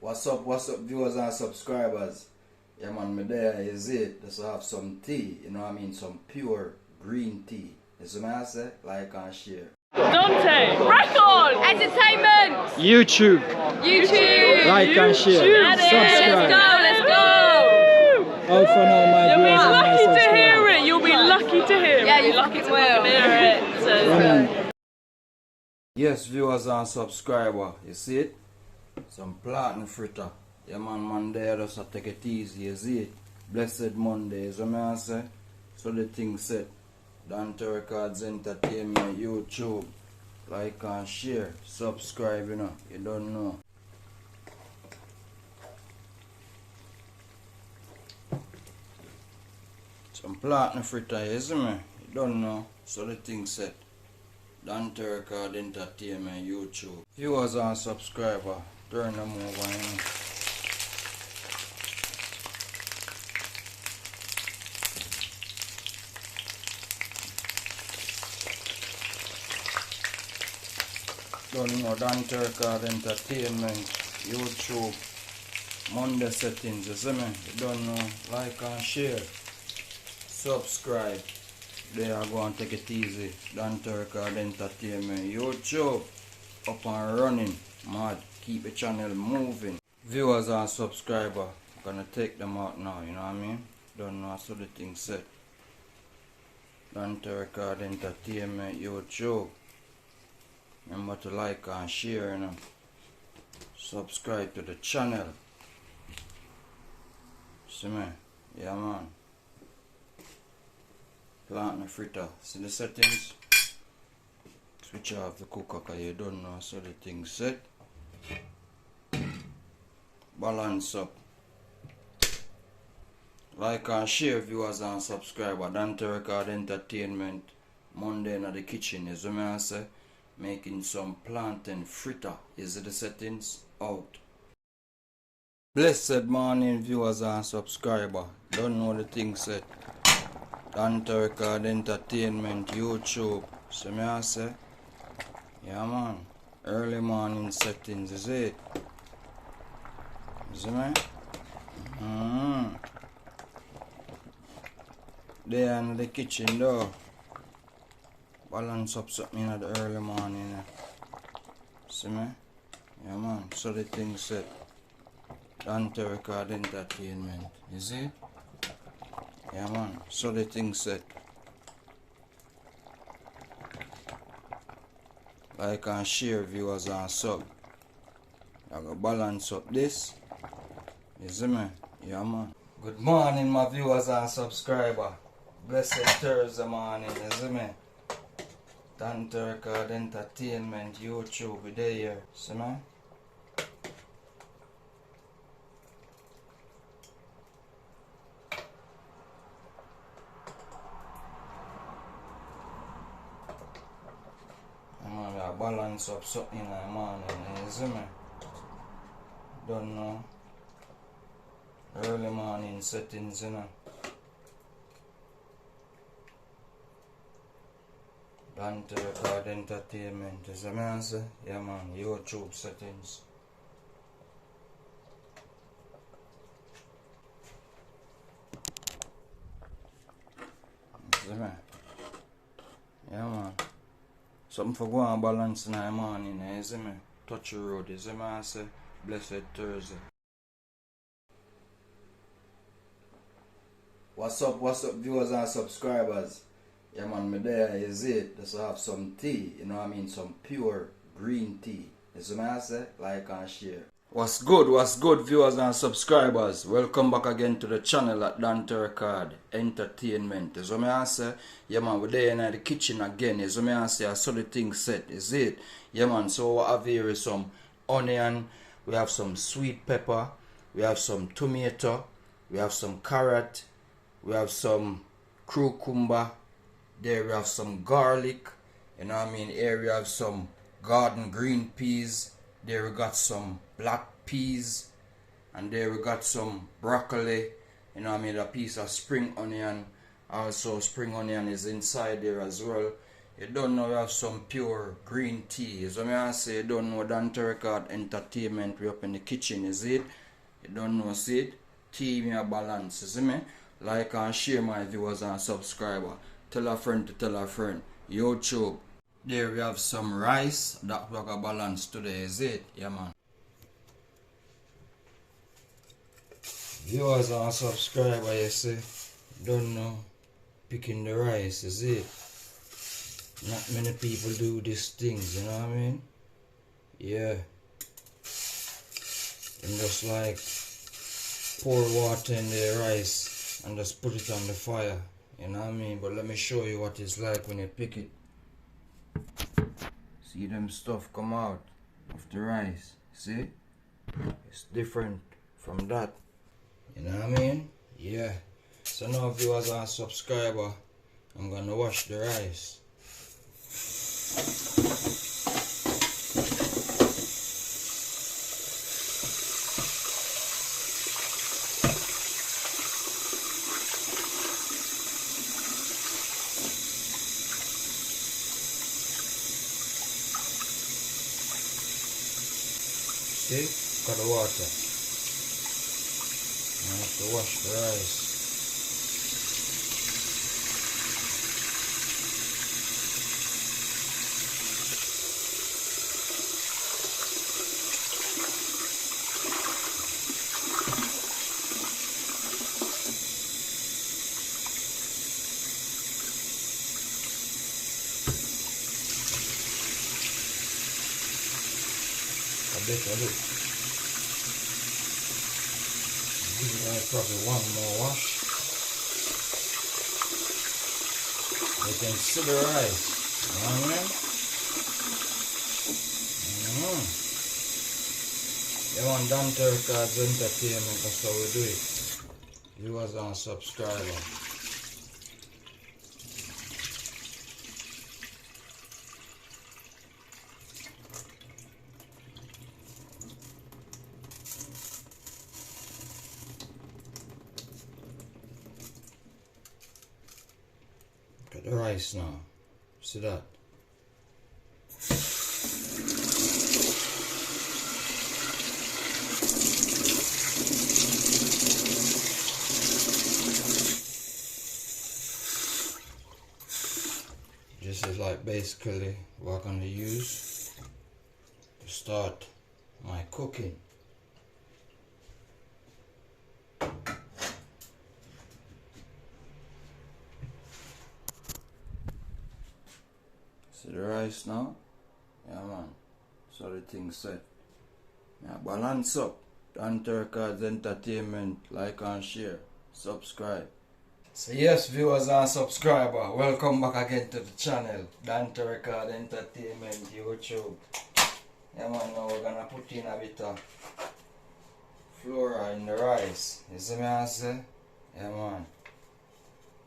What's up, viewers and subscribers? Yeah, man, me there is it. Just have some tea, you know what I mean? Some pure green tea. You see what I say? Like and share. Dante, record, entertainment, YouTube, like and share, subscribe. Let's go. All for now, my You'll be viewers and my lucky to subscribers. hear it. You'll be lucky to hear it. Yeah, you're lucky to hear it. So Yes, viewers and subscriber, you see it? Some platinum fritter. Yeah, man, there just have to take it easy, you see it? Blessed Monday, so me I say. So the thing set. Dante Records Entertainment, YouTube. Like and share, subscribe, you know. You don't know. Some platinum fritter, you see me? You don't know. So the thing set. Dante Records Entertainment, YouTube. Viewers and subscriber, turn them over, you know. Don't know, Dante Records Entertainment, YouTube, Monday settings, you see me? You don't know, like and share, subscribe. They are going to take it easy. Dante Records Entertainment, YouTube, up and running, mad, keep the channel moving. Viewers and subscriber, gonna take them out now, you know what I mean? Don't know, so the thing set. Dante Records Entertainment, YouTube. Remember to like and share, you know. Subscribe to the channel. See me? Yeah, man. Platinum fritter. See the settings? Switch off the cooker because you don't know, so the thing set. Balance up. Like and share, viewers and subscriber. Dante Records Entertainment. Monday in the kitchen, is what I say. Making some plantain fritter. Is it the settings? Out. Blessed morning, viewers and subscriber. Don't know the thing set. Dante Records Entertainment, YouTube. See me I say? Yeah, man. Early morning settings, is it? See me? There in the kitchen though. Balance up something in the early morning. See me? Yeah, man. So the thing set. Dante Records Entertainment. You see? Yeah, man. So the thing set. Like and share, viewers and sub. I go balance up this. You see me? Yeah, man. Good morning, my viewers and subscriber. Blessed Thursday morning. You see me? Dante Records Entertainment, YouTube, we there here, see me? I'm gonna balance up something in the morning, you see me? Don't know. Early morning settings, you know. Dante Records Entertainment, is what I say? Yeah, man, YouTube settings. See me? Yeah, man. Something for go and balance in the morning, you see me? Touch the road, you see me I say? Blessed Thursday. What's up, viewers and subscribers? Yeah, man, me there is it. Just have some tea, you know what I mean? Some pure green tea. You see what I say? Like and share. What's good, viewers and subscribers? Welcome back again to the channel at Dante Records Entertainment. You see what I say? Yeah, man, we're there in the kitchen again. You see what I say? I saw the thing set, is it? Yeah, man, so what I have here is some onion. We have some sweet pepper. We have some tomato. We have some carrot. We have some cucumber. There we have some garlic, you know what I mean? Here we have some garden green peas. There we got some black peas. And there we got some broccoli, you know what I mean? A piece of spring onion. Also spring onion is inside there as well. You don't know we have some pure green tea. So I say you don't know Dante Record Entertainment we up in the kitchen, is it? You don't know, see it? Tea me a balance, you see me? Like and share my viewers and subscriber. Tell a friend to tell a friend. YouTube. There we have some rice that we got balance today, is it? Yeah man. Viewers and subscriber, you see, don't know picking the rice, is it? Not many people do these things, you know what I mean? Yeah. And just like pour water in the rice and just put it on the fire, you know what I mean? But let me show you what it's like when you pick it. See them stuff come out of the rice, see? It's different from that. You know what I mean? Yeah. So now viewers and subscriber, I'm gonna wash the rice. See? Got the water. I have to wash the rice. A bit. Probably one more wash. You can see the rice. You know what I mean? You want Dante Records Entertainment, that's how we do it. Viewers and subscribers. The rice now, see that? This is like basically what I'm gonna use to start my cooking. See the rice now? Yeah man. So the thing set. Yeah, balance up. Dante Records Entertainment. Like and share. Subscribe. So yes viewers and subscriber, welcome back again to the channel. Dante Records Entertainment YouTube. Yeah man, now we're gonna put in a bit of flour in the rice. You see me I say? Yeah man.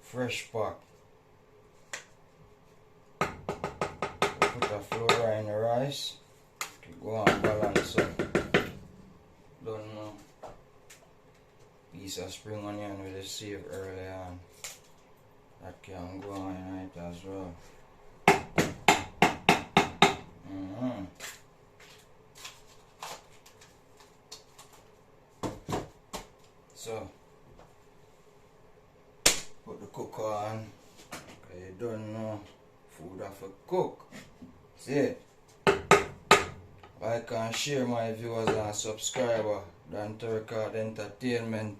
Fresh pack. Put the flour in the rice to go and balance up. Don't know. Piece of spring onion with the save early on. That can go on it as well. So put the cooker on. You don't know food have to cook. See it? Like and share my viewers and subscriber. Dante Records Entertainment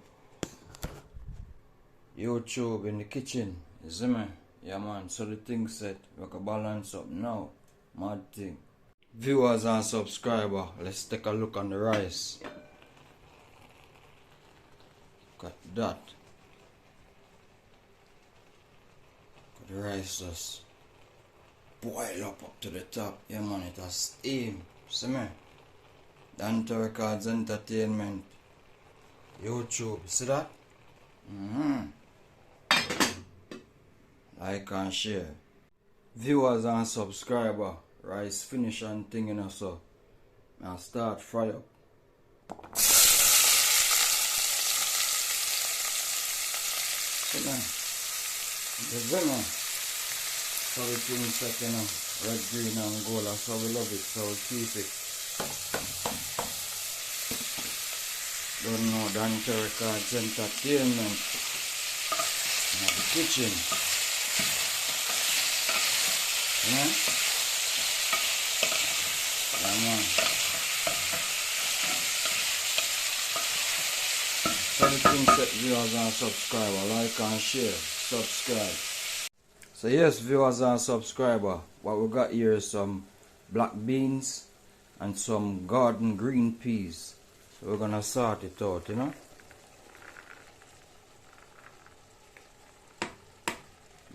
YouTube in the kitchen. You see me? Yeah man, so the thing set. We can balance up now. Mad thing. Viewers and subscriber, let's take a look on the rice. Got that. Got the rice just boil up to the top. Yeah man, it has steam. See me? Dante Records Entertainment YouTube. See that? Like and share. Viewers and subscriber. Rice finish and thing, you know, so I'll start fry up. See man? The venom. So we things set, you know, red, green and gold. That's how we love it, so we keep it. Don't know, Dante Records Entertainment in the kitchen. Yeah? Yeah, man. So the things set, viewers and subscribers, like and share, subscribe. So yes, viewers and subscribers, what we got here is some black beans and some garden green peas. So we're gonna sort it out, you know.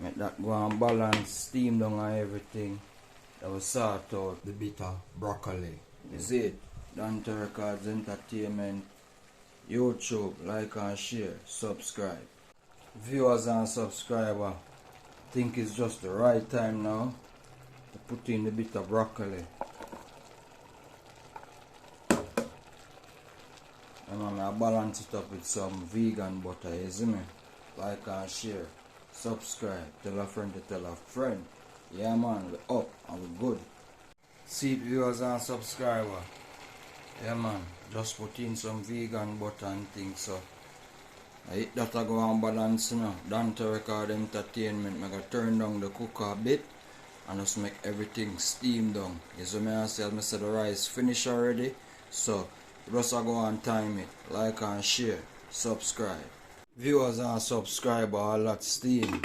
Make that go and balance, steam down and everything. That will sort out the bitter broccoli. Is it? Dante Records Entertainment, YouTube, like and share, subscribe. Viewers and subscribers, think it's just the right time now to put in the bitter broccoli. And I balance it up with some vegan butter, you see me? Like and share, subscribe, tell a friend to tell a friend. Yeah man, we up and we good. See viewers and subscribers. Yeah man, just put in some vegan butter and things so. I hit that I go and balance, you know. Dante Record Entertainment, I gotta turn down the cooker a bit and just make everything steam down. You see me, I said the rice finished already. So just I go and time it, like and share, subscribe. Viewers and subscribers, all that steam.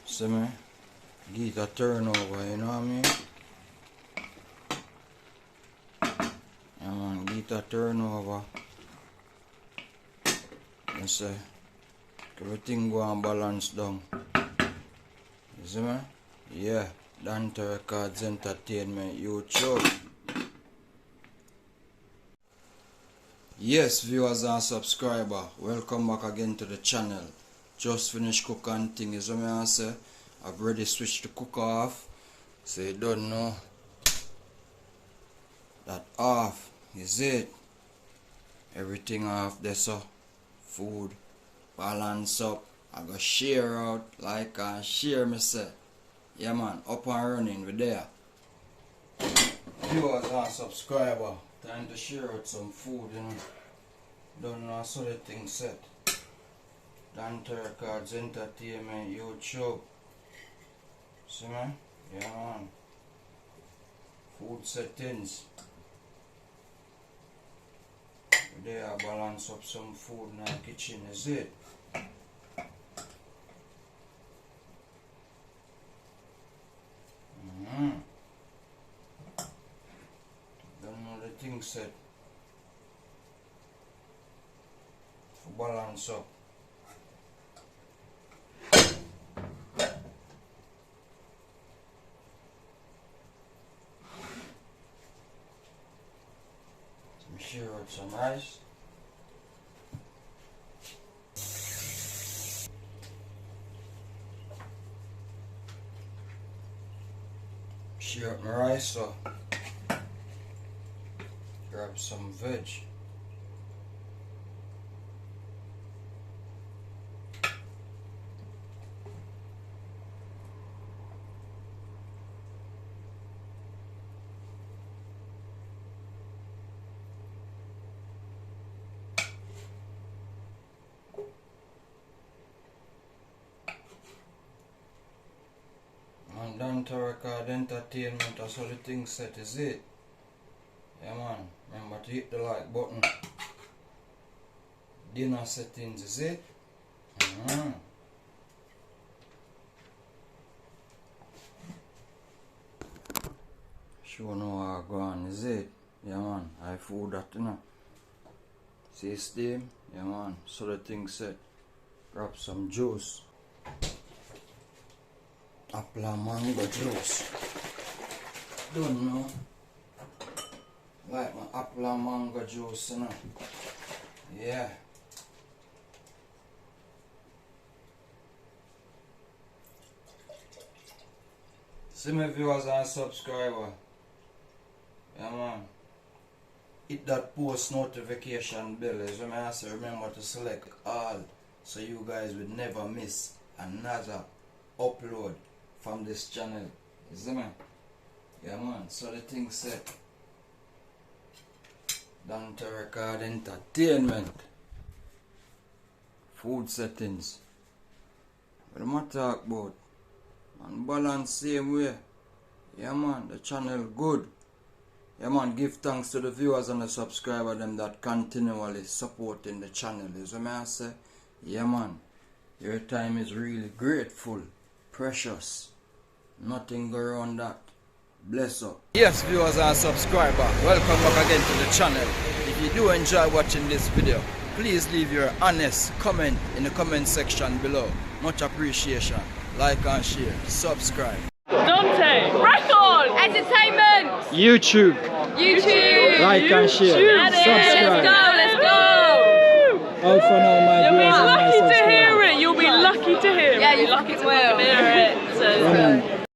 See me? Give it a turnover, you know what I mean? Yeah man, give it a turnover. You see? Everything go and balance down. You see me? Yeah, Dante Records Entertainment, YouTube. Yes, viewers and subscribers, welcome back again to the channel. Just finished cooking thing, is what I say. I've already switched the cooker off, so you don't know that off, is it? Everything off there, so food, balance up. I go share out, like and share me say. Yeah man, up and running, we there. Viewers and subscribers, time to share out some food, you know. Don't know so the thing set. Dante Records Entertainment, YouTube. See me? Yeah man. Food settings. There I balance up some food in the kitchen, is it? Don't know the thing set. For balance up. Share out some rice. Share out my rice, so grab some veg. Dante Record Entertainment, that's how the thing set, is it? Yeah man, remember to hit the like button. Dinner settings, is it? Sure know how I go on, is it? Yeah man, I food that, you know. See steam? Yeah man, so the thing set. Grab some juice. Apple and mango juice. Don't know. Like my apple and mango juice, you know. Yeah. See my viewers and subscribers. Yeah man. Hit that post notification bell. As when I say, remember to select all so you guys would never miss another upload from this channel. You see man? Yeah man, so the thing said Dante Record Entertainment. Food settings. What am I talk about? Man, balance same way. Yeah man, the channel good. Yeah man, give thanks to the viewers and the subscribers them that continually supporting the channel. You see me I say? Yeah man, your time is really grateful, precious. Nothing go around that. Bless up. Yes viewers and subscribers, welcome back again to the channel. If you do enjoy watching this video, please leave your honest comment in the comment section below. Much appreciation. Like and share. Subscribe. Dante, record, entertainment, YouTube. Like and share. Subscribe. Let's go. Out for now, my You'll be viewers and my lucky to subscribers. hear it. You'll be lucky to hear it. Yeah, you're lucky to hear it. So,